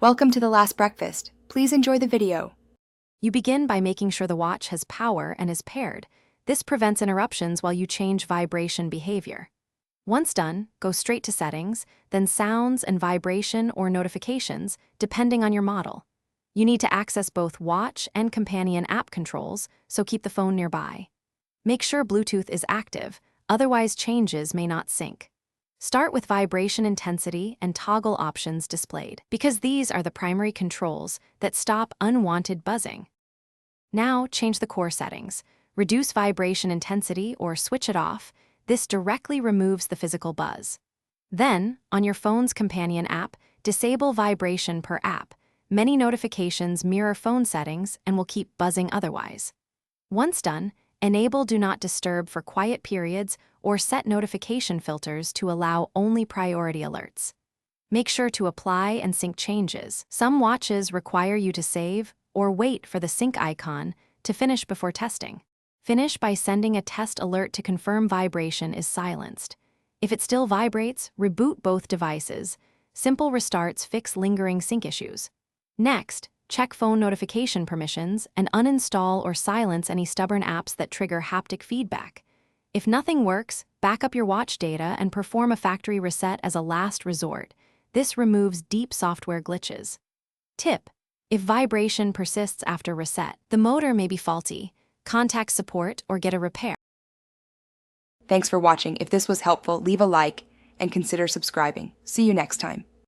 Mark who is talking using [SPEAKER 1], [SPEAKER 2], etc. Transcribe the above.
[SPEAKER 1] Welcome to The Last Breakfast. Please enjoy the video.
[SPEAKER 2] You begin by making sure the watch has power and is paired. This prevents interruptions while you change vibration behavior. Once done, go straight to settings, then sounds and vibration or notifications, depending on your model. You need to access both watch and companion app controls, so keep the phone nearby. Make sure Bluetooth is active, otherwise changes may not sync. Start with vibration intensity and toggle options displayed, because these are the primary controls that stop unwanted buzzing. Now change the core settings. Reduce vibration intensity or switch it off. This directly removes the physical buzz. Then, on your phone's companion app, disable vibration per app. Many notifications mirror phone settings and will keep buzzing otherwise. Once done, enable Do Not Disturb for quiet periods or set notification filters to allow only priority alerts. Make sure to apply and sync changes. Some watches require you to save or wait for the sync icon to finish before testing. Finish by sending a test alert to confirm vibration is silenced. If it still vibrates, reboot both devices. Simple restarts fix lingering sync issues. Next, check phone notification permissions and uninstall or silence any stubborn apps that trigger haptic feedback. If nothing works, back up your watch data and perform a factory reset as a last resort. This removes deep software glitches. Tip: if vibration persists after reset, the motor may be faulty. Contact support or get a repair.
[SPEAKER 1] Thanks for watching. If this was helpful, leave a like and consider subscribing. See you next time.